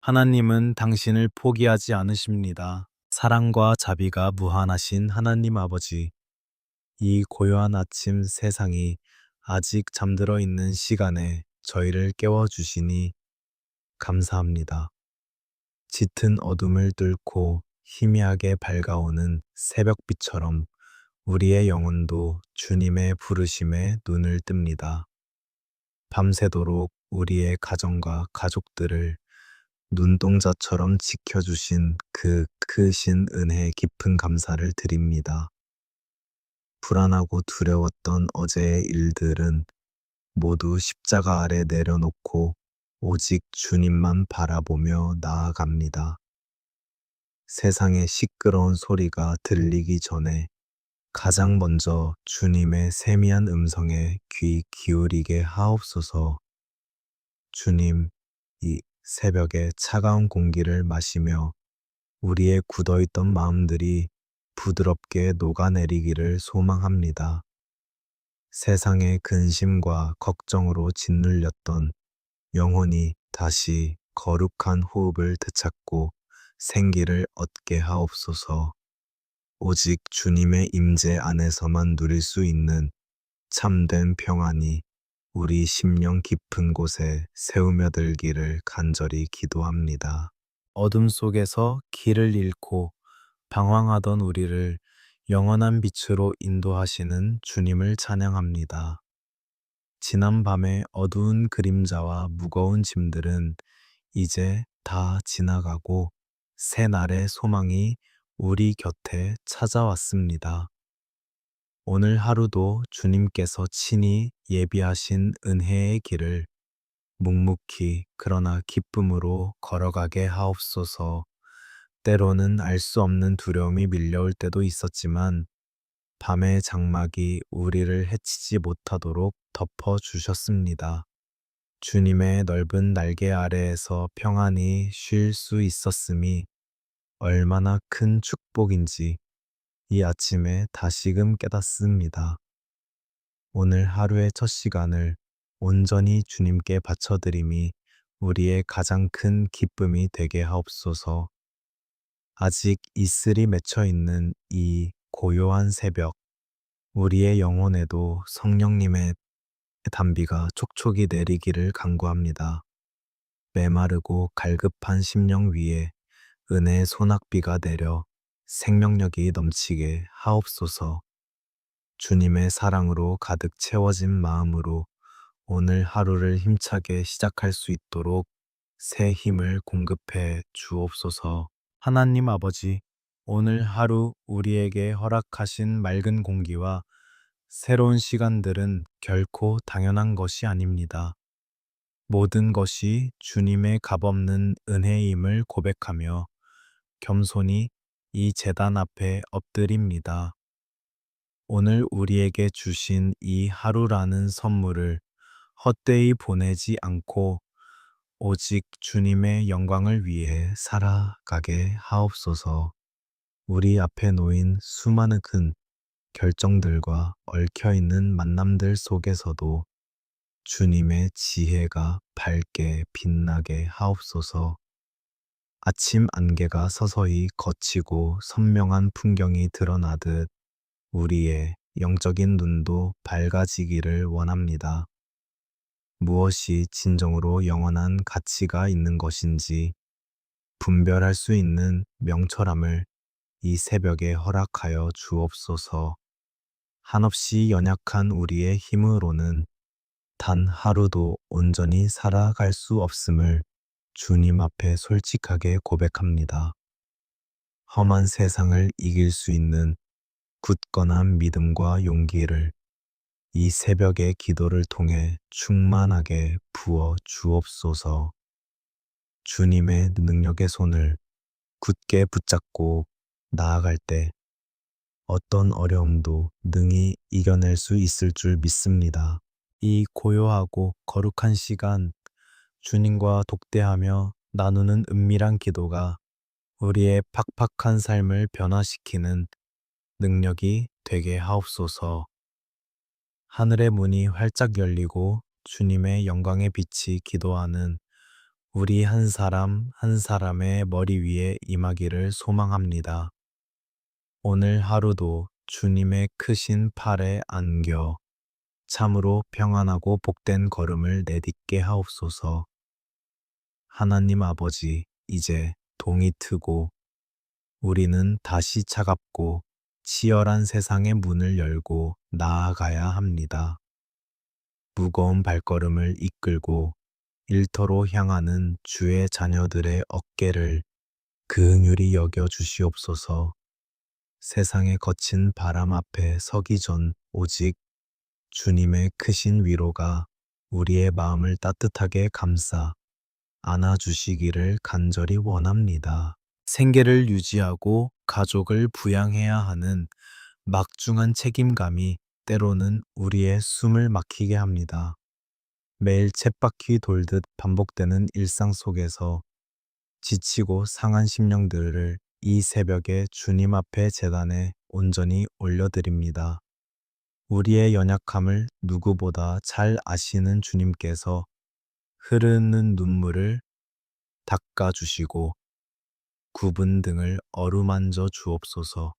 하나님은 당신을 포기하지 않으십니다. 사랑과 자비가 무한하신 하나님 아버지, 이 고요한 아침 세상이 아직 잠들어 있는 시간에 저희를 깨워주시니 감사합니다. 짙은 어둠을 뚫고 희미하게 밝아오는 새벽빛처럼 우리의 영혼도 주님의 부르심에 눈을 뜹니다. 밤새도록 우리의 가정과 가족들을 눈동자처럼 지켜주신 그 크신 은혜에 깊은 감사를 드립니다. 불안하고 두려웠던 어제의 일들은 모두 십자가 아래 내려놓고 오직 주님만 바라보며 나아갑니다. 세상의 시끄러운 소리가 들리기 전에 가장 먼저 주님의 세미한 음성에 귀 기울이게 하옵소서. 주님, 이 새벽에 차가운 공기를 마시며 우리의 굳어있던 마음들이 부드럽게 녹아내리기를 소망합니다. 세상의 근심과 걱정으로 짓눌렸던 영혼이 다시 거룩한 호흡을 되찾고 생기를 얻게 하옵소서. 오직 주님의 임재 안에서만 누릴 수 있는 참된 평안이 우리 심령 깊은 곳에 세우며 들기를 간절히 기도합니다. 어둠 속에서 길을 잃고 방황하던 우리를 영원한 빛으로 인도하시는 주님을 찬양합니다. 지난 밤의 어두운 그림자와 무거운 짐들은 이제 다 지나가고 새 날의 소망이 우리 곁에 찾아왔습니다. 오늘 하루도 주님께서 친히 예비하신 은혜의 길을 묵묵히 그러나 기쁨으로 걸어가게 하옵소서. 때로는 알 수 없는 두려움이 밀려올 때도 있었지만 밤의 장막이 우리를 해치지 못하도록 덮어 주셨습니다. 주님의 넓은 날개 아래에서 평안히 쉴 수 있었음이 얼마나 큰 축복인지 이 아침에 다시금 깨닫습니다. 오늘 하루의 첫 시간을 온전히 주님께 바쳐드림이 우리의 가장 큰 기쁨이 되게 하옵소서. 아직 이슬이 맺혀 있는 이 고요한 새벽, 우리의 영혼에도 성령님의 단비가 촉촉이 내리기를 간구합니다. 메마르고 갈급한 심령 위에 은혜의 소낙비가 내려 생명력이 넘치게 하옵소서. 주님의 사랑으로 가득 채워진 마음으로 오늘 하루를 힘차게 시작할 수 있도록 새 힘을 공급해 주옵소서. 하나님 아버지, 오늘 하루 우리에게 허락하신 맑은 공기와 새로운 시간들은 결코 당연한 것이 아닙니다. 모든 것이 주님의 값없는 은혜임을 고백하며 겸손히 이 제단 앞에 엎드립니다. 오늘 우리에게 주신 이 하루라는 선물을 헛되이 보내지 않고 오직 주님의 영광을 위해 살아가게 하옵소서. 우리 앞에 놓인 수많은 큰 결정들과 얽혀있는 만남들 속에서도 주님의 지혜가 밝게 빛나게 하옵소서. 아침 안개가 서서히 걷히고 선명한 풍경이 드러나듯 우리의 영적인 눈도 밝아지기를 원합니다. 무엇이 진정으로 영원한 가치가 있는 것인지 분별할 수 있는 명철함을 이 새벽에 허락하여 주옵소서. 한없이 연약한 우리의 힘으로는 단 하루도 온전히 살아갈 수 없음을 주님 앞에 솔직하게 고백합니다. 험한 세상을 이길 수 있는 굳건한 믿음과 용기를 이 새벽의 기도를 통해 충만하게 부어 주옵소서. 주님의 능력의 손을 굳게 붙잡고 나아갈 때 어떤 어려움도 능히 이겨낼 수 있을 줄 믿습니다. 이 고요하고 거룩한 시간, 주님과 독대하며 나누는 은밀한 기도가 우리의 팍팍한 삶을 변화시키는 능력이 되게 하옵소서. 하늘의 문이 활짝 열리고 주님의 영광의 빛이 기도하는 우리 한 사람 한 사람의 머리 위에 임하기를 소망합니다. 오늘 하루도 주님의 크신 팔에 안겨 참으로 평안하고 복된 걸음을 내딛게 하옵소서. 하나님 아버지, 이제 동이 트고 우리는 다시 차갑고 치열한 세상의 문을 열고 나아가야 합니다. 무거운 발걸음을 이끌고 일터로 향하는 주의 자녀들의 어깨를 긍휼히 여겨 주시옵소서. 세상의 거친 바람 앞에 서기 전 오직 주님의 크신 위로가 우리의 마음을 따뜻하게 감싸 안아주시기를 간절히 원합니다. 생계를 유지하고 가족을 부양해야 하는 막중한 책임감이 때로는 우리의 숨을 막히게 합니다. 매일 쳇바퀴 돌듯 반복되는 일상 속에서 지치고 상한 심령들을 이 새벽에 주님 앞에 제단에 온전히 올려드립니다. 우리의 연약함을 누구보다 잘 아시는 주님께서 흐르는 눈물을 닦아주시고 굽은 등을 어루만져 주옵소서.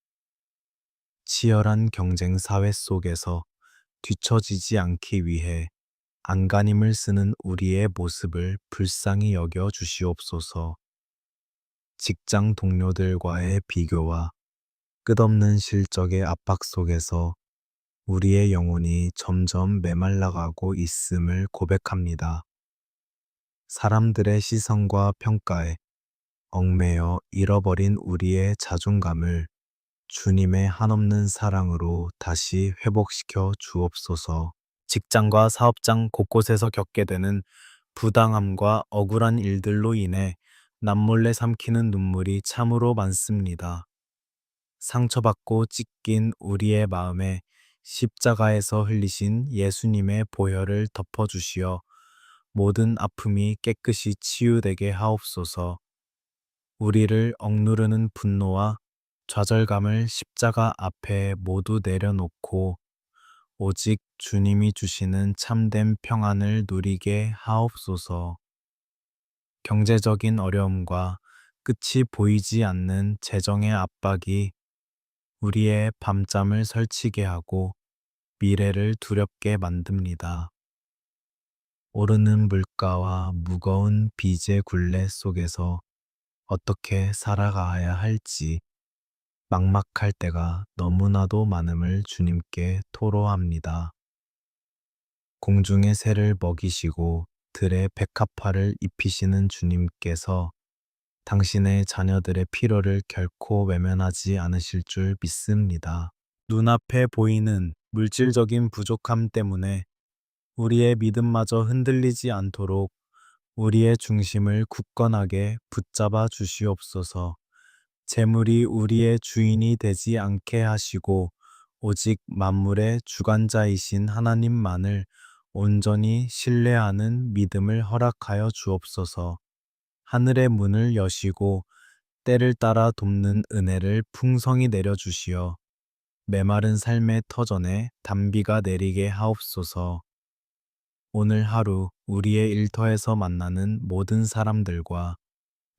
치열한 경쟁 사회 속에서 뒤처지지 않기 위해 안간힘을 쓰는 우리의 모습을 불쌍히 여겨 주시옵소서. 직장 동료들과의 비교와 끝없는 실적의 압박 속에서 우리의 영혼이 점점 메말라가고 있음을 고백합니다. 사람들의 시선과 평가에 얽매여 잃어버린 우리의 자존감을 주님의 한없는 사랑으로 다시 회복시켜 주옵소서. 직장과 사업장 곳곳에서 겪게 되는 부당함과 억울한 일들로 인해 남몰래 삼키는 눈물이 참으로 많습니다. 상처받고 찢긴 우리의 마음에 십자가에서 흘리신 예수님의 보혈을 덮어주시어 모든 아픔이 깨끗이 치유되게 하옵소서. 우리를 억누르는 분노와 좌절감을 십자가 앞에 모두 내려놓고 오직 주님이 주시는 참된 평안을 누리게 하옵소서. 경제적인 어려움과 끝이 보이지 않는 재정의 압박이 우리의 밤잠을 설치게 하고 미래를 두렵게 만듭니다. 오르는 물가와 무거운 빚의 굴레 속에서 어떻게 살아가야 할지 막막할 때가 너무나도 많음을 주님께 토로합니다. 공중의 새를 먹이시고 들의 백합화를 입히시는 주님께서 당신의 자녀들의 필요를 결코 외면하지 않으실 줄 믿습니다. 눈앞에 보이는 물질적인 부족함 때문에 우리의 믿음마저 흔들리지 않도록 우리의 중심을 굳건하게 붙잡아 주시옵소서. 재물이 우리의 주인이 되지 않게 하시고 오직 만물의 주관자이신 하나님만을 온전히 신뢰하는 믿음을 허락하여 주옵소서. 하늘의 문을 여시고 때를 따라 돕는 은혜를 풍성히 내려주시어 메마른 삶의 터전에 단비가 내리게 하옵소서. 오늘 하루 우리의 일터에서 만나는 모든 사람들과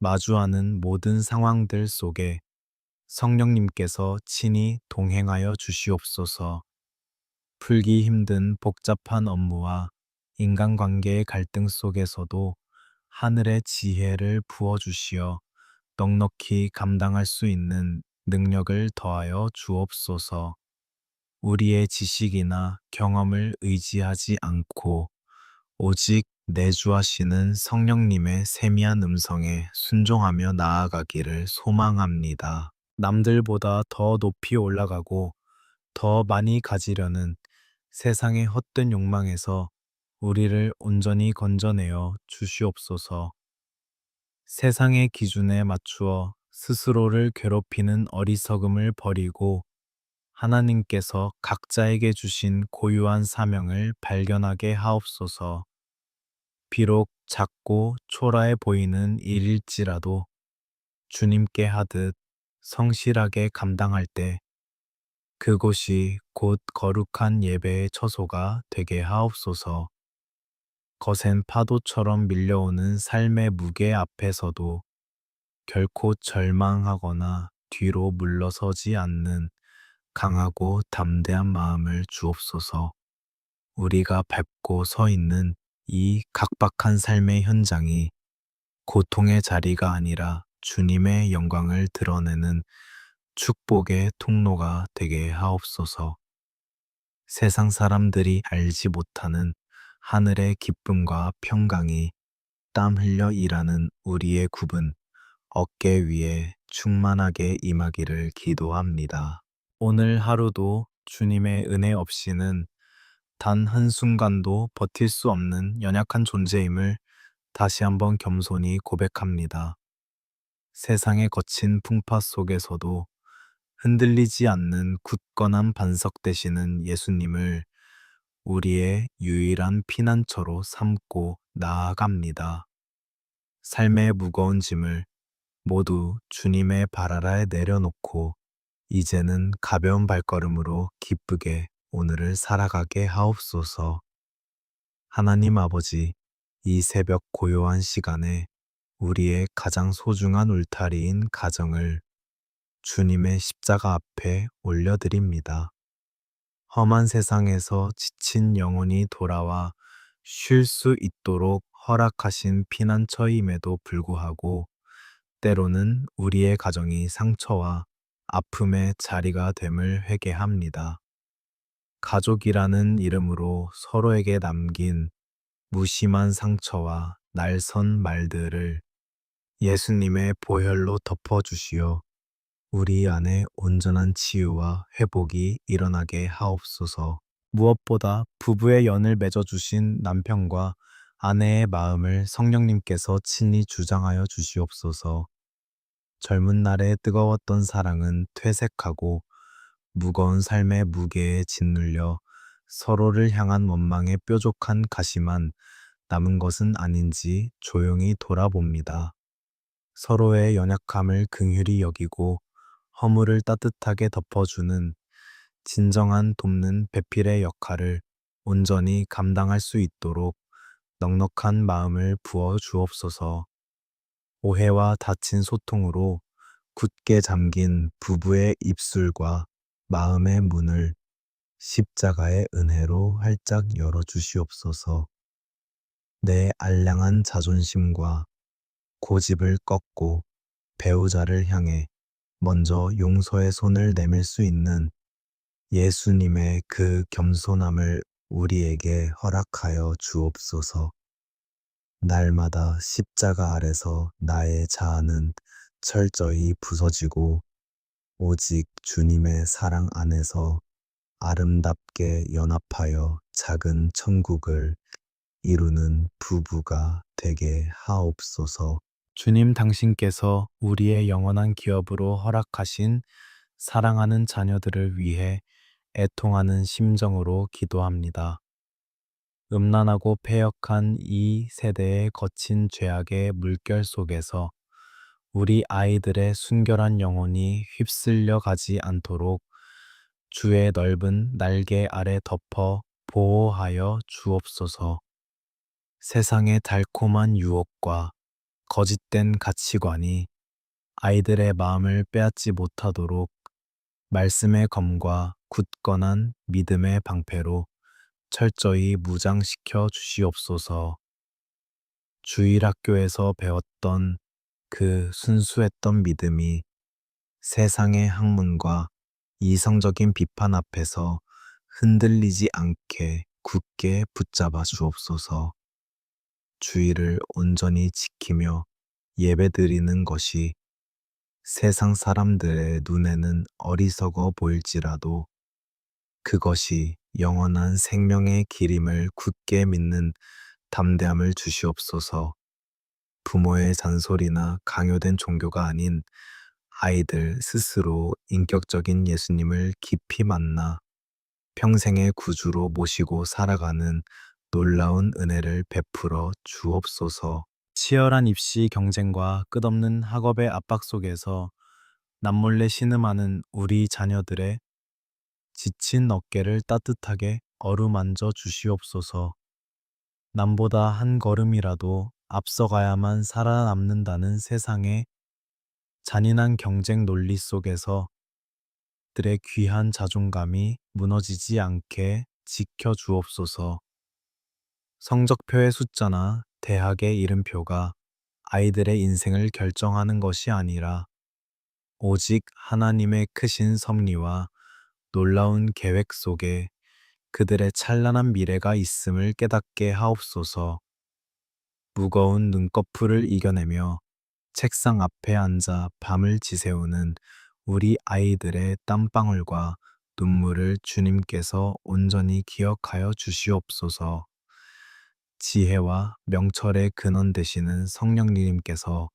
마주하는 모든 상황들 속에 성령님께서 친히 동행하여 주시옵소서. 풀기 힘든 복잡한 업무와 인간관계의 갈등 속에서도 하늘의 지혜를 부어주시어 넉넉히 감당할 수 있는 능력을 더하여 주옵소서. 우리의 지식이나 경험을 의지하지 않고 오직 내주하시는 성령님의 세미한 음성에 순종하며 나아가기를 소망합니다. 남들보다 더 높이 올라가고 더 많이 가지려는 세상의 헛된 욕망에서 우리를 온전히 건져내어 주시옵소서. 세상의 기준에 맞추어 스스로를 괴롭히는 어리석음을 버리고 하나님께서 각자에게 주신 고유한 사명을 발견하게 하옵소서. 비록 작고 초라해 보이는 일일지라도 주님께 하듯 성실하게 감당할 때 그곳이 곧 거룩한 예배의 처소가 되게 하옵소서. 거센 파도처럼 밀려오는 삶의 무게 앞에서도 결코 절망하거나 뒤로 물러서지 않는 강하고 담대한 마음을 주옵소서. 우리가 밟고 서 있는 이 각박한 삶의 현장이 고통의 자리가 아니라 주님의 영광을 드러내는 축복의 통로가 되게 하옵소서. 세상 사람들이 알지 못하는 하늘의 기쁨과 평강이 땀 흘려 일하는 우리의 굽은 어깨 위에 충만하게 임하기를 기도합니다. 오늘 하루도 주님의 은혜 없이는 단 한순간도 버틸 수 없는 연약한 존재임을 다시 한번 겸손히 고백합니다. 세상의 거친 풍파 속에서도 흔들리지 않는 굳건한 반석 되시는 예수님을 우리의 유일한 피난처로 삼고 나아갑니다. 삶의 무거운 짐을 모두 주님의 발 아래 내려놓고 이제는 가벼운 발걸음으로 기쁘게 오늘을 살아가게 하옵소서. 하나님 아버지, 이 새벽 고요한 시간에 우리의 가장 소중한 울타리인 가정을 주님의 십자가 앞에 올려드립니다. 험한 세상에서 지친 영혼이 돌아와 쉴 수 있도록 허락하신 피난처임에도 불구하고 때로는 우리의 가정이 상처와 아픔의 자리가 됨을 회개합니다. 가족이라는 이름으로 서로에게 남긴 무심한 상처와 날선 말들을 예수님의 보혈로 덮어주시어 우리 안에 온전한 치유와 회복이 일어나게 하옵소서. 무엇보다 부부의 연을 맺어주신 남편과 아내의 마음을 성령님께서 친히 주장하여 주시옵소서. 젊은 날의 뜨거웠던 사랑은 퇴색하고 무거운 삶의 무게에 짓눌려 서로를 향한 원망의 뾰족한 가시만 남은 것은 아닌지 조용히 돌아봅니다. 서로의 연약함을 긍휼히 여기고 허물을 따뜻하게 덮어주는 진정한 돕는 배필의 역할을 온전히 감당할 수 있도록 넉넉한 마음을 부어 주옵소서. 오해와 닫힌 소통으로 굳게 잠긴 부부의 입술과 마음의 문을 십자가의 은혜로 활짝 열어 주시옵소서. 내 알량한 자존심과 고집을 꺾고 배우자를 향해 먼저 용서의 손을 내밀 수 있는 예수님의 그 겸손함을 우리에게 허락하여 주옵소서. 날마다 십자가 아래서 나의 자아는 철저히 부서지고 오직 주님의 사랑 안에서 아름답게 연합하여 작은 천국을 이루는 부부가 되게 하옵소서. 주님 당신께서 우리의 영원한 기업으로 허락하신 사랑하는 자녀들을 위해 애통하는 심정으로 기도합니다. 음란하고 패역한 이 세대의 거친 죄악의 물결 속에서 우리 아이들의 순결한 영혼이 휩쓸려 가지 않도록 주의 넓은 날개 아래 덮어 보호하여 주옵소서. 세상의 달콤한 유혹과 거짓된 가치관이 아이들의 마음을 빼앗지 못하도록 말씀의 검과 굳건한 믿음의 방패로 철저히 무장시켜 주시옵소서. 주일학교에서 배웠던 그 순수했던 믿음이 세상의 학문과 이성적인 비판 앞에서 흔들리지 않게 굳게 붙잡아 주옵소서. 주의를 온전히 지키며 예배드리는 것이 세상 사람들의 눈에는 어리석어 보일지라도 그것이 영원한 생명의 길임을 굳게 믿는 담대함을 주시옵소서. 부모의 잔소리나 강요된 종교가 아닌 아이들 스스로 인격적인 예수님을 깊이 만나 평생의 구주로 모시고 살아가는 놀라운 은혜를 베풀어 주옵소서. 치열한 입시 경쟁과 끝없는 학업의 압박 속에서 남몰래 신음하는 우리 자녀들의 지친 어깨를 따뜻하게 어루만져 주시옵소서. 남보다 한 걸음이라도 앞서가야만 살아남는다는 세상의 잔인한 경쟁 논리 속에서 들의 귀한 자존감이 무너지지 않게 지켜주옵소서. 성적표의 숫자나 대학의 이름표가 아이들의 인생을 결정하는 것이 아니라 오직 하나님의 크신 섭리와 놀라운 계획 속에 그들의 찬란한 미래가 있음을 깨닫게 하옵소서. 무거운 눈꺼풀을 이겨내며 책상 앞에 앉아 밤을 지새우는 우리 아이들의 땀방울과 눈물을 주님께서 온전히 기억하여 주시옵소서. 지혜와 명철의 근원 되시는 성령님께서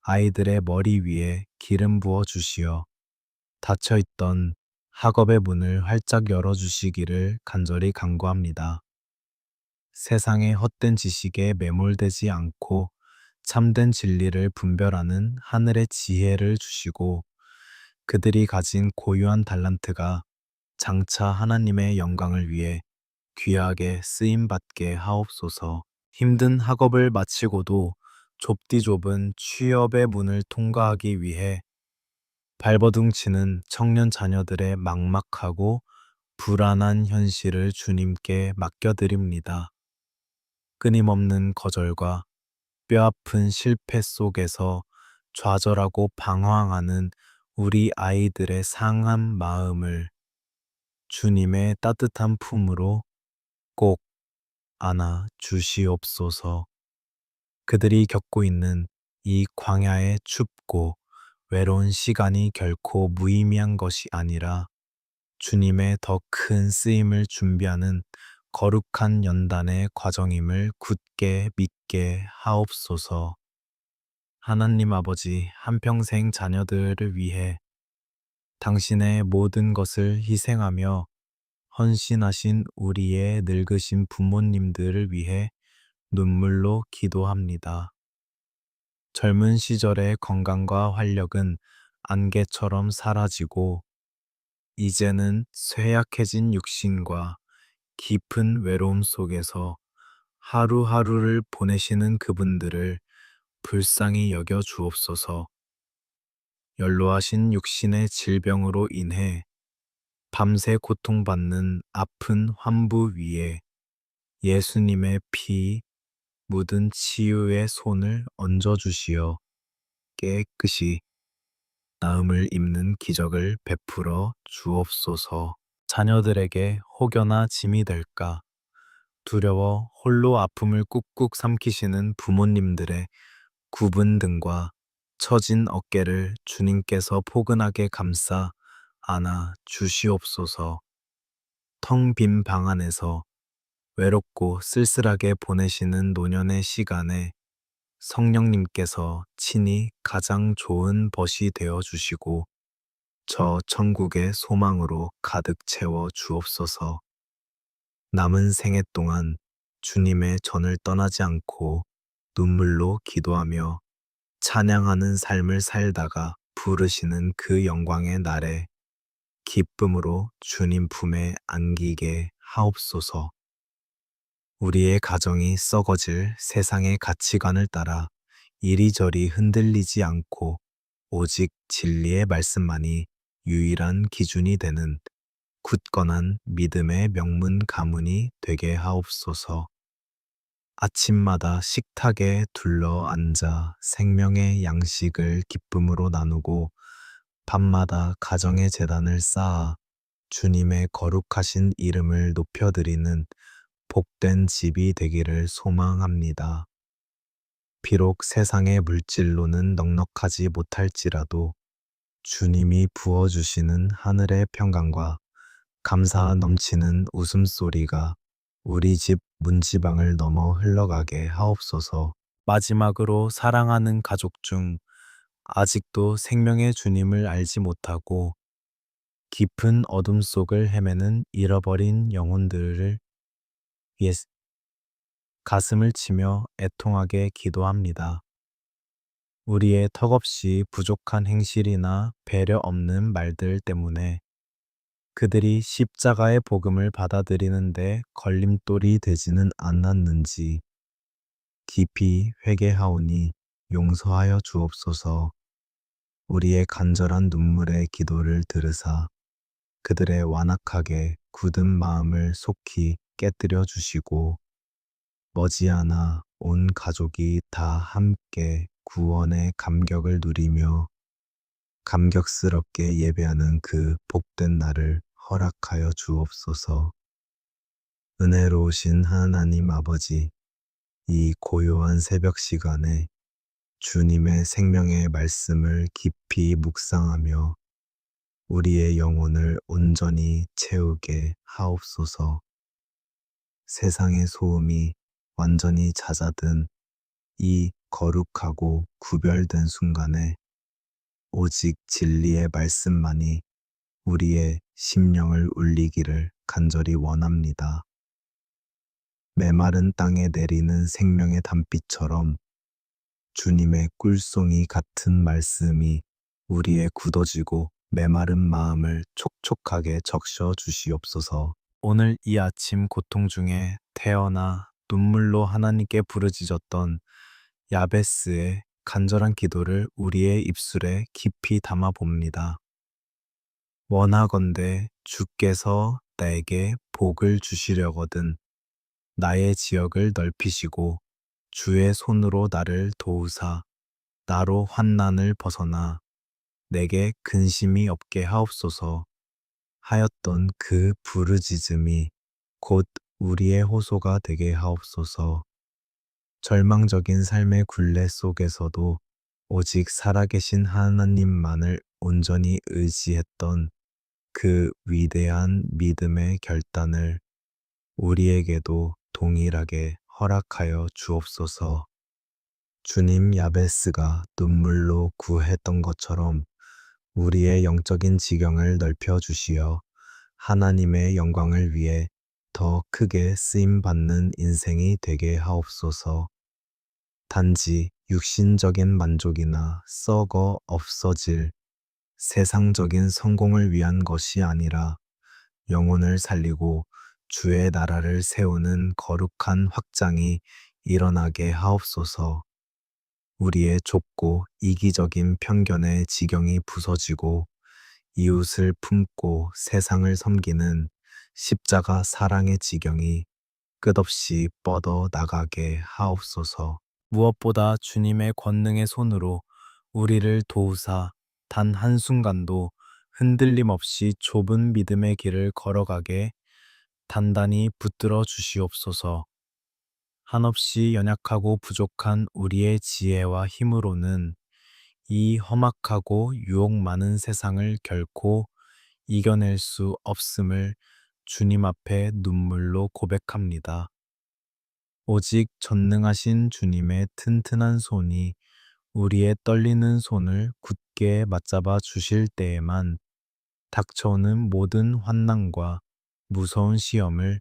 아이들의 머리 위에 기름 부어 주시어 닫혀있던 학업의 문을 활짝 열어주시기를 간절히 간구합니다. 세상의 헛된 지식에 매몰되지 않고 참된 진리를 분별하는 하늘의 지혜를 주시고 그들이 가진 고유한 달란트가 장차 하나님의 영광을 위해 귀하게 쓰임받게 하옵소서. 힘든 학업을 마치고도 좁디 좁은 취업의 문을 통과하기 위해 발버둥치는 청년 자녀들의 막막하고 불안한 현실을 주님께 맡겨드립니다. 끊임없는 거절과 뼈아픈 실패 속에서 좌절하고 방황하는 우리 아이들의 상한 마음을 주님의 따뜻한 품으로 꼭 안아 주시옵소서. 그들이 겪고 있는 이 광야의 춥고 외로운 시간이 결코 무의미한 것이 아니라 주님의 더 큰 쓰임을 준비하는 거룩한 연단의 과정임을 굳게 믿게 하옵소서. 하나님 아버지, 한평생 자녀들을 위해 당신의 모든 것을 희생하며 헌신하신 우리의 늙으신 부모님들을 위해 눈물로 기도합니다. 젊은 시절의 건강과 활력은 안개처럼 사라지고 이제는 쇠약해진 육신과 깊은 외로움 속에서 하루하루를 보내시는 그분들을 불쌍히 여겨 주옵소서. 연로하신 육신의 질병으로 인해 밤새 고통받는 아픈 환부 위에 예수님의 피 묻은 치유의 손을 얹어주시어 깨끗이 나음을 입는 기적을 베풀어 주옵소서. 자녀들에게 혹여나 짐이 될까 두려워 홀로 아픔을 꾹꾹 삼키시는 부모님들의 굽은 등과 처진 어깨를 주님께서 포근하게 감싸 안아 주시옵소서. 텅 빈 방 안에서 외롭고 쓸쓸하게 보내시는 노년의 시간에 성령님께서 친히 가장 좋은 벗이 되어 주시고 저 천국의 소망으로 가득 채워 주옵소서. 남은 생애 동안 주님의 전을 떠나지 않고 눈물로 기도하며 찬양하는 삶을 살다가 부르시는 그 영광의 날에 기쁨으로 주님 품에 안기게 하옵소서. 우리의 가정이 썩어질 세상의 가치관을 따라 이리저리 흔들리지 않고 오직 진리의 말씀만이 유일한 기준이 되는 굳건한 믿음의 명문 가문이 되게 하옵소서. 아침마다 식탁에 둘러 앉아 생명의 양식을 기쁨으로 나누고 밤마다 가정의 제단을 쌓아 주님의 거룩하신 이름을 높여드리는 복된 집이 되기를 소망합니다. 비록 세상의 물질로는 넉넉하지 못할지라도 주님이 부어주시는 하늘의 평강과 감사 넘치는 웃음소리가 우리 집 문지방을 넘어 흘러가게 하옵소서. 마지막으로 사랑하는 가족 중 아직도 생명의 주님을 알지 못하고 깊은 어둠 속을 헤매는 잃어버린 영혼들을 위해 가슴을 치며 애통하게 기도합니다. 우리의 턱없이 부족한 행실이나 배려 없는 말들 때문에 그들이 십자가의 복음을 받아들이는데 걸림돌이 되지는 않았는지 깊이 회개하오니 용서하여 주옵소서. 우리의 간절한 눈물의 기도를 들으사 그들의 완악하게 굳은 마음을 속히 깨뜨려 주시고 머지않아 온 가족이 다 함께 구원의 감격을 누리며 감격스럽게 예배하는 그 복된 날을 허락하여 주옵소서. 은혜로우신 하나님 아버지, 이 고요한 새벽 시간에 주님의 생명의 말씀을 깊이 묵상하며 우리의 영혼을 온전히 채우게 하옵소서. 세상의 소음이 완전히 잦아든 이 거룩하고 구별된 순간에 오직 진리의 말씀만이 우리의 심령을 울리기를 간절히 원합니다. 메마른 땅에 내리는 생명의 단비처럼 주님의 꿀송이 같은 말씀이 우리의 굳어지고 메마른 마음을 촉촉하게 적셔 주시옵소서. 오늘 이 아침 고통 중에 태어나 눈물로 하나님께 부르짖었던 야베스의 간절한 기도를 우리의 입술에 깊이 담아 봅니다. 원하건대 주께서 나에게 복을 주시려거든 나의 지역을 넓히시고 주의 손으로 나를 도우사 나로 환난을 벗어나 내게 근심이 없게 하옵소서 하였던 그 부르짖음이 곧 우리의 호소가 되게 하옵소서. 절망적인 삶의 굴레 속에서도 오직 살아계신 하나님만을 온전히 의지했던 그 위대한 믿음의 결단을 우리에게도 동일하게 허락하여 주옵소서. 주님 야베스가 눈물로 구했던 것처럼 우리의 영적인 지경을 넓혀 주시어 하나님의 영광을 위해 더 크게 쓰임 받는 인생이 되게 하옵소서. 단지 육신적인 만족이나 썩어 없어질 세상적인 성공을 위한 것이 아니라 영혼을 살리고 주의 나라를 세우는 거룩한 확장이 일어나게 하옵소서. 우리의 좁고 이기적인 편견의 지경이 부서지고 이웃을 품고 세상을 섬기는 십자가 사랑의 지경이 끝없이 뻗어 나가게 하옵소서. 무엇보다 주님의 권능의 손으로 우리를 도우사 단 한순간도 흔들림 없이 좁은 믿음의 길을 걸어가게 단단히 붙들어 주시옵소서. 한없이 연약하고 부족한 우리의 지혜와 힘으로는 이 험악하고 유혹 많은 세상을 결코 이겨낼 수 없음을 주님 앞에 눈물로 고백합니다. 오직 전능하신 주님의 튼튼한 손이 우리의 떨리는 손을 굳게 맞잡아 주실 때에만 닥쳐오는 모든 환난과 무서운 시험을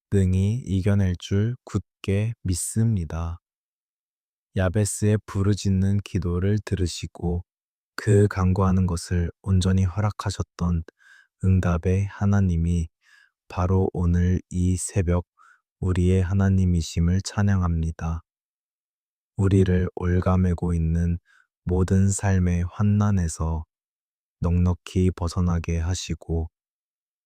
능히 이겨낼 줄 굳게 믿습니다. 야베스의 부르짖는 기도를 들으시고 그 간구하는 것을 온전히 허락하셨던 응답의 하나님이 바로 오늘 이 새벽 우리의 하나님이심을 찬양합니다. 우리를 올가매고 있는 모든 삶의 환난에서 넉넉히 벗어나게 하시고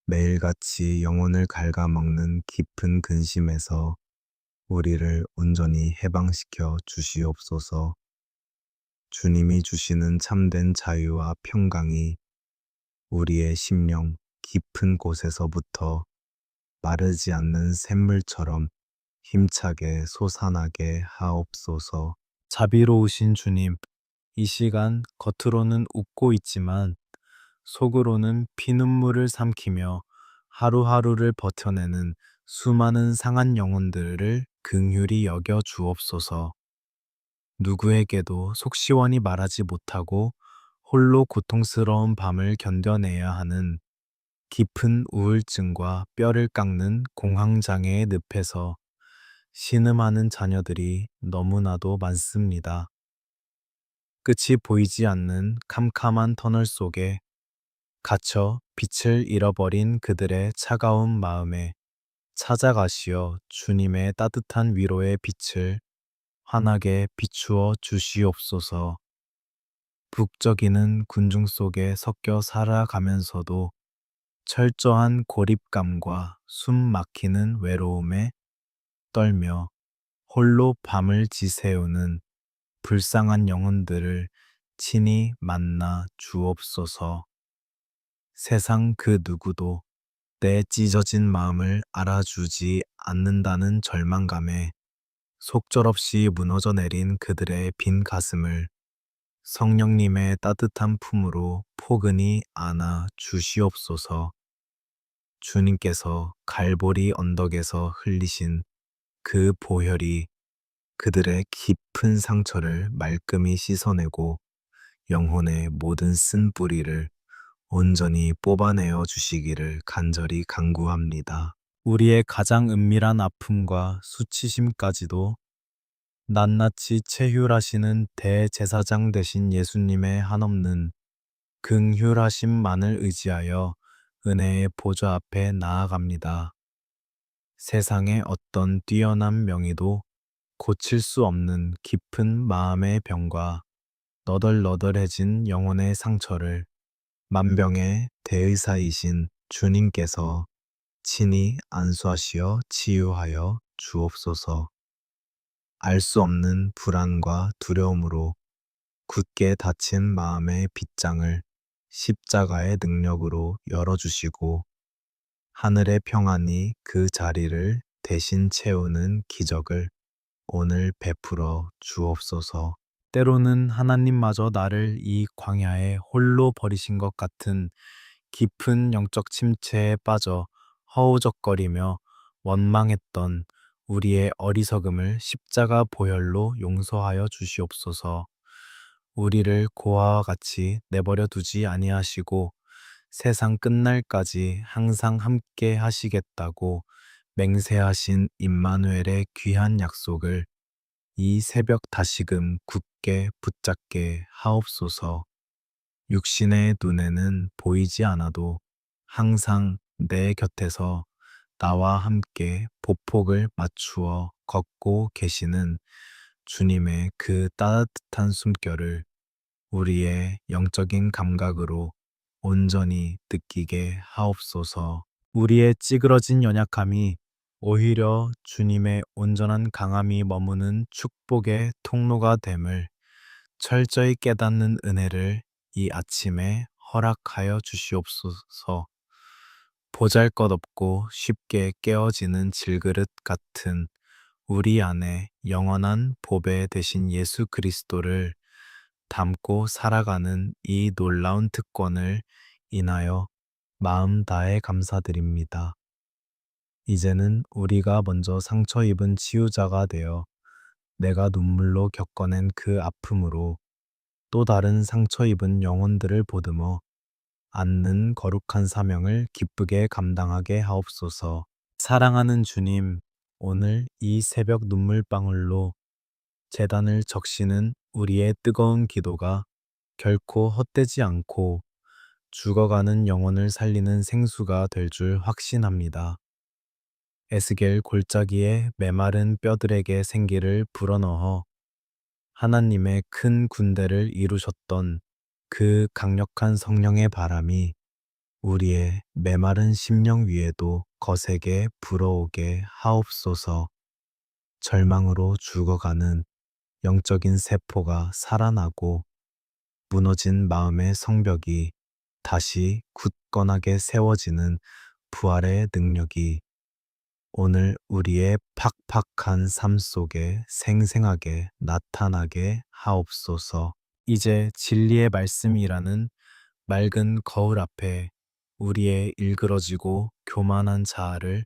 매일같이 영혼을 갉아먹는 깊은 근심에서 우리를 온전히 해방시켜 주시옵소서. 주님이 주시는 참된 자유와 평강이 우리의 심령 깊은 곳에서부터 마르지 않는 샘물처럼 힘차게 솟아나게 하옵소서. 자비로우신 주님, 이 시간 겉으로는 웃고 있지만 속으로는 피눈물을 삼키며 하루하루를 버텨내는 수많은 상한 영혼들을 긍휼히 여겨 주옵소서. 누구에게도 속 시원히 말하지 못하고 홀로 고통스러운 밤을 견뎌내야 하는 깊은 우울증과 뼈를 깎는 공황장애의 늪에서 신음하는 자녀들이 너무나도 많습니다. 끝이 보이지 않는 캄캄한 터널 속에 갇혀 빛을 잃어버린 그들의 차가운 마음에 찾아가시어 주님의 따뜻한 위로의 빛을 환하게 비추어 주시옵소서. 북적이는 군중 속에 섞여 살아가면서도 철저한 고립감과 숨 막히는 외로움에 떨며 홀로 밤을 지새우는 불쌍한 영혼들을 친히 만나 주옵소서. 세상 그 누구도 내 찢어진 마음을 알아주지 않는다는 절망감에 속절없이 무너져 내린 그들의 빈 가슴을 성령님의 따뜻한 품으로 포근히 안아 주시옵소서. 주님께서 갈보리 언덕에서 흘리신 그 보혈이 그들의 깊은 상처를 말끔히 씻어내고 영혼의 모든 쓴뿌리를 온전히 뽑아내어 주시기를 간절히 간구합니다. 우리의 가장 은밀한 아픔과 수치심까지도 낱낱이 체휼하시는 대제사장 되신 예수님의 한없는 긍휼하심만을 의지하여 은혜의 보좌 앞에 나아갑니다. 세상의 어떤 뛰어난 명의도 고칠 수 없는 깊은 마음의 병과 너덜너덜해진 영혼의 상처를 만병의 대의사이신 주님께서 친히 안수하시어 치유하여 주옵소서. 알 수 없는 불안과 두려움으로 굳게 닫힌 마음의 빗장을 십자가의 능력으로 열어주시고 하늘의 평안이 그 자리를 대신 채우는 기적을 오늘 베풀어 주옵소서. 때로는 하나님마저 나를 이 광야에 홀로 버리신 것 같은 깊은 영적 침체에 빠져 허우적거리며 원망했던 우리의 어리석음을 십자가 보혈로 용서하여 주시옵소서. 우리를 고아와 같이 내버려 두지 아니하시고 세상 끝날까지 항상 함께 하시겠다고 맹세하신 임마누엘의 귀한 약속을 이 새벽 다시금 굳게 붙잡게 하옵소서. 육신의 눈에는 보이지 않아도 항상 내 곁에서 나와 함께 보폭을 맞추어 걷고 계시는 주님의 그 따뜻한 숨결을 우리의 영적인 감각으로 온전히 느끼게 하옵소서. 우리의 찌그러진 연약함이 오히려 주님의 온전한 강함이 머무는 축복의 통로가 됨을 철저히 깨닫는 은혜를 이 아침에 허락하여 주시옵소서. 보잘것없고 쉽게 깨어지는 질그릇 같은 우리 안에 영원한 보배 되신 예수 그리스도를 담고 살아가는 이 놀라운 특권을 인하여 마음 다해 감사드립니다. 이제는 우리가 먼저 상처 입은 치유자가 되어 내가 눈물로 겪어낸 그 아픔으로 또 다른 상처 입은 영혼들을 보듬어 안는 거룩한 사명을 기쁘게 감당하게 하옵소서. 사랑하는 주님, 오늘 이 새벽 눈물방울로 제단을 적시는 우리의 뜨거운 기도가 결코 헛되지 않고 죽어가는 영혼을 살리는 생수가 될 줄 확신합니다. 에스겔 골짜기에 메마른 뼈들에게 생기를 불어넣어 하나님의 큰 군대를 이루셨던 그 강력한 성령의 바람이 우리의 메마른 심령 위에도 거세게 불어오게 하옵소서. 절망으로 죽어가는 영적인 세포가 살아나고 무너진 마음의 성벽이 다시 굳건하게 세워지는 부활의 능력이 오늘 우리의 팍팍한 삶 속에 생생하게 나타나게 하옵소서. 이제 진리의 말씀이라는 맑은 거울 앞에 우리의 일그러지고 교만한 자아를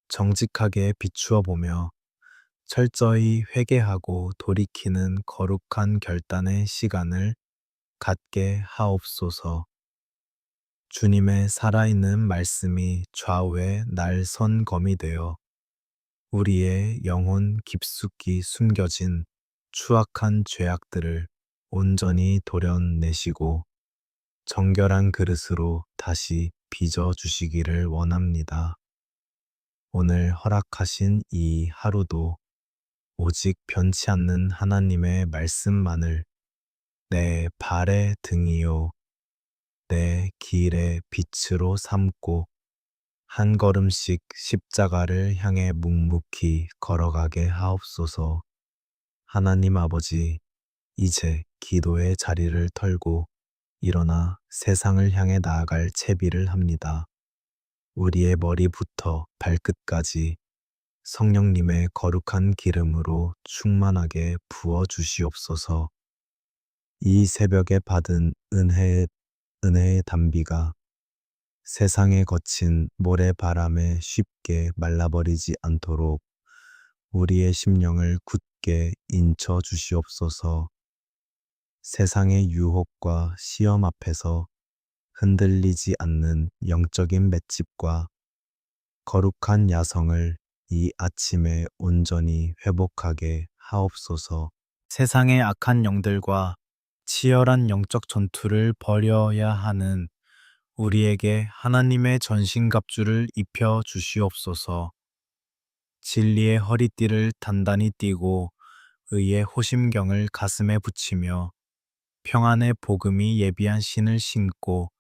정직하게 비추어 보며 철저히 회개하고 돌이키는 거룩한 결단의 시간을 갖게 하옵소서. 주님의 살아있는 말씀이 좌우에 날 선검이 되어 우리의 영혼 깊숙이 숨겨진 추악한 죄악들을 온전히 도려내시고 정결한 그릇으로 다시 빚어 주시기를 원합니다. 오늘 허락하신 이 하루도 오직 변치 않는 하나님의 말씀만을 내 발의 등이요, 내 길의 빛으로 삼고 한 걸음씩 십자가를 향해 묵묵히 걸어가게 하옵소서. 하나님 아버지, 이제 기도의 자리를 털고 일어나 세상을 향해 나아갈 채비를 합니다. 우리의 머리부터 발끝까지 성령님의 거룩한 기름으로 충만하게 부어 주시옵소서. 이 새벽에 받은 은혜의 단비가 세상에 거친 모래바람에 쉽게 말라버리지 않도록 우리의 심령을 굳게 인쳐 주시옵소서. 세상의 유혹과 시험 앞에서 흔들리지 않는 영적인 맷집과 거룩한 야성을 이 아침에 온전히 회복하게 하옵소서. 세상의 악한 영들과 치열한 영적 전투를 벌여야 하는 우리에게 하나님의 전신갑주를 입혀 주시옵소서. 진리의 허리띠를 단단히 띠고 의의 호심경을 가슴에 붙이며 평안의 복음이 예비한 신을 신고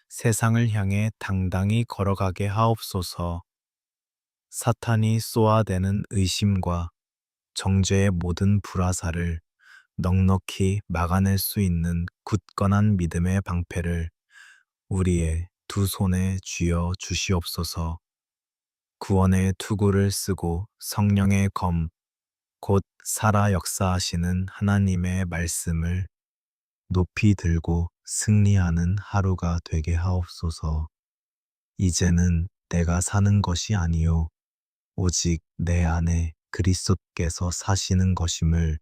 세상을 향해 당당히 걸어가게 하옵소서. 사탄이 쏘아대는 의심과 정죄의 모든 불화살을 넉넉히 막아낼 수 있는 굳건한 믿음의 방패를 우리의 두 손에 쥐어 주시옵소서. 구원의 투구를 쓰고 성령의 검, 곧 살아 역사하시는 하나님의 말씀을 높이 들고 승리하는 하루가 되게 하옵소서. 이제는 내가 사는 것이 아니요 오직 내 안에 그리스도께서 사시는 것임을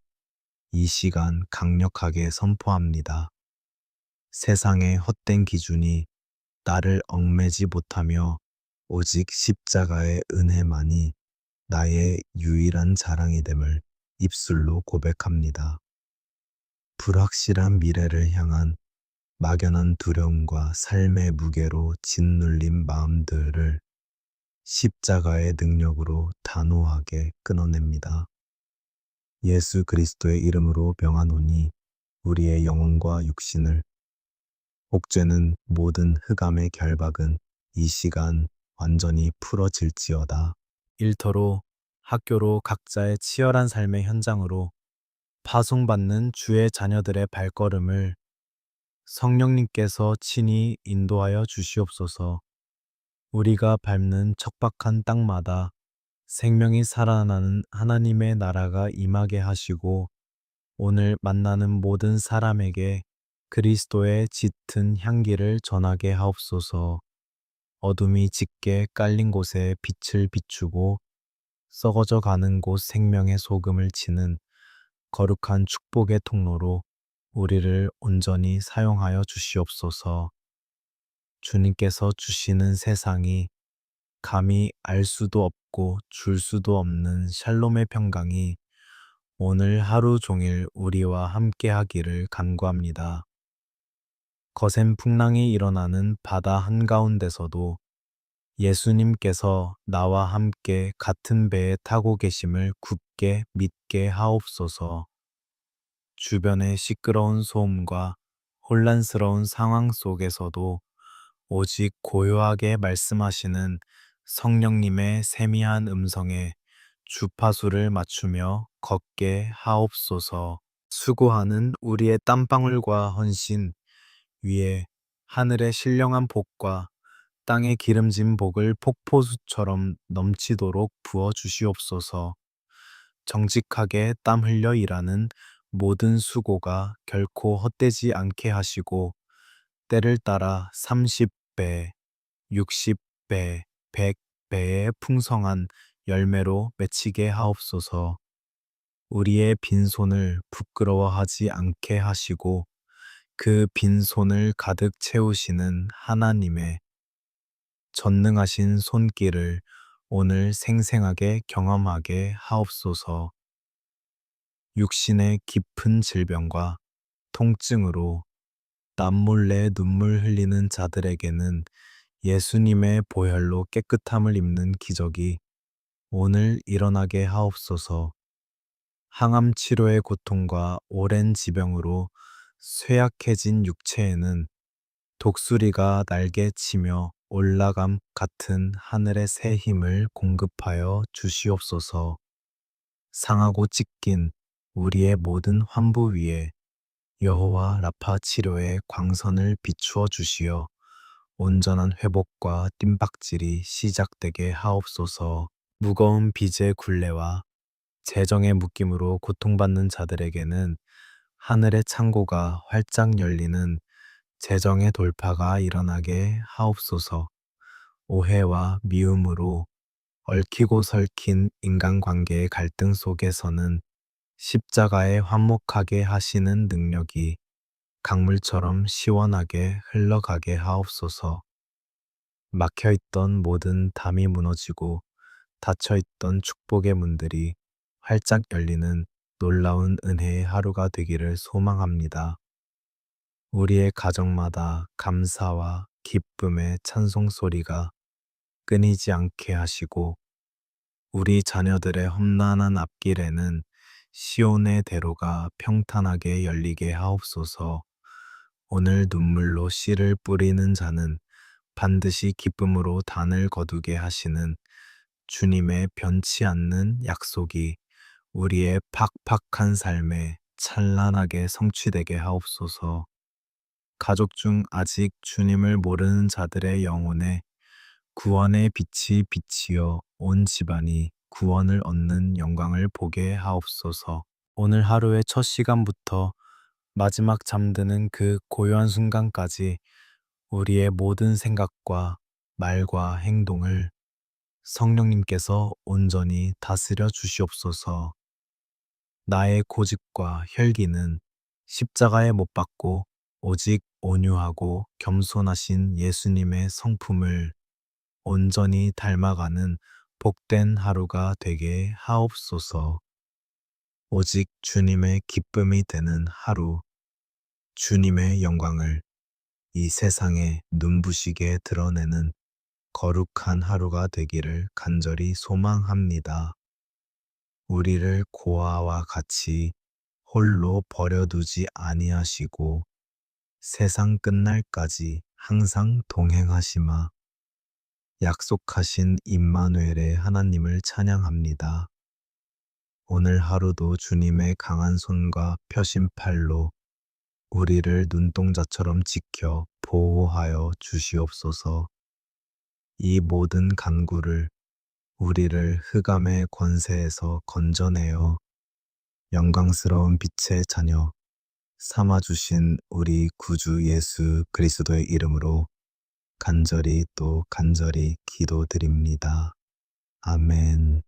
이 시간 강력하게 선포합니다. 세상의 헛된 기준이 나를 얽매지 못하며 오직 십자가의 은혜만이 나의 유일한 자랑이 됨을 입술로 고백합니다. 불확실한 미래를 향한 막연한 두려움과 삶의 무게로 짓눌린 마음들을 십자가의 능력으로 단호하게 끊어냅니다. 예수 그리스도의 이름으로 명하노니 우리의 영혼과 육신을 옥죄는 모든 흑암의 결박은 이 시간 완전히 풀어질지어다. 일터로, 학교로 각자의 치열한 삶의 현장으로 파송받는 주의 자녀들의 발걸음을 성령님께서 친히 인도하여 주시옵소서. 우리가 밟는 척박한 땅마다 생명이 살아나는 하나님의 나라가 임하게 하시고 오늘 만나는 모든 사람에게 그리스도의 짙은 향기를 전하게 하옵소서. 어둠이 짙게 깔린 곳에 빛을 비추고 썩어져 가는 곳 생명의 소금을 치는 거룩한 축복의 통로로 우리를 온전히 사용하여 주시옵소서. 주님께서 주시는 세상이 감히 알 수도 없고 줄 수도 없는 샬롬의 평강이 오늘 하루 종일 우리와 함께 하기를 간구합니다. 거센 풍랑이 일어나는 바다 한가운데서도 예수님께서 나와 함께 같은 배에 타고 계심을 굳게 믿게 하옵소서. 주변의 시끄러운 소음과 혼란스러운 상황 속에서도 오직 고요하게 말씀하시는 성령님의 세미한 음성에 주파수를 맞추며 걷게 하옵소서. 수고하는 우리의 땀방울과 헌신 위에 하늘의 신령한 복과 땅의 기름진 복을 폭포수처럼 넘치도록 부어 주시옵소서. 정직하게 땀 흘려 일하는 모든 수고가 결코 헛되지 않게 하시고 때를 따라 30배, 60배, 100배의 풍성한 열매로 맺히게 하옵소서. 우리의 빈손을 부끄러워하지 않게 하시고 그 빈손을 가득 채우시는 하나님의 전능하신 손길을 오늘 생생하게 경험하게 하옵소서. 육신의 깊은 질병과 통증으로 남몰래 눈물 흘리는 자들에게는 예수님의 보혈로 깨끗함을 입는 기적이 오늘 일어나게 하옵소서. 항암 치료의 고통과 오랜 지병으로 쇠약해진 육체에는 독수리가 날개치며 올라감 같은 하늘의 새 힘을 공급하여 주시옵소서. 상하고 찢긴 우리의 모든 환부 위에 여호와 라파 치료의 광선을 비추어 주시어 온전한 회복과 뜀박질이 시작되게 하옵소서. 무거운 빚의 굴레와 재정의 묶임으로 고통받는 자들에게는 하늘의 창고가 활짝 열리는 재정의 돌파가 일어나게 하옵소서. 오해와 미움으로 얽히고 설킨 인간관계의 갈등 속에서는 십자가에 화목하게 하시는 능력이 강물처럼 시원하게 흘러가게 하옵소서. 막혀있던 모든 담이 무너지고 닫혀있던 축복의 문들이 활짝 열리는 놀라운 은혜의 하루가 되기를 소망합니다. 우리의 가정마다 감사와 기쁨의 찬송 소리가 끊이지 않게 하시고 우리 자녀들의 험난한 앞길에는 시온의 대로가 평탄하게 열리게 하옵소서. 오늘 눈물로 씨를 뿌리는 자는 반드시 기쁨으로 단을 거두게 하시는 주님의 변치 않는 약속이 우리의 팍팍한 삶에 찬란하게 성취되게 하옵소서. 가족 중 아직 주님을 모르는 자들의 영혼에 구원의 빛이 비치어 온 집안이 구원을 얻는 영광을 보게 하옵소서. 오늘 하루의 첫 시간부터 마지막 잠드는 그 고요한 순간까지 우리의 모든 생각과 말과 행동을 성령님께서 온전히 다스려 주시옵소서. 나의 고집과 혈기는 십자가에 못 박고 오직 온유하고 겸손하신 예수님의 성품을 온전히 닮아가는 복된 하루가 되게 하옵소서. 오직 주님의 기쁨이 되는 하루, 주님의 영광을 이 세상에 눈부시게 드러내는 거룩한 하루가 되기를 간절히 소망합니다. 우리를 고아와 같이 홀로 버려두지 아니하시고 세상 끝날까지 항상 동행하시마 약속하신 임마누엘의 하나님을 찬양합니다. 오늘 하루도 주님의 강한 손과 펴신 팔로 우리를 눈동자처럼 지켜 보호하여 주시옵소서. 이 모든 간구를 우리를 흑암의 권세에서 건져내어 영광스러운 빛의 자녀 삼아주신 우리 구주 예수 그리스도의 이름으로 간절히 또 간절히 기도드립니다. 아멘.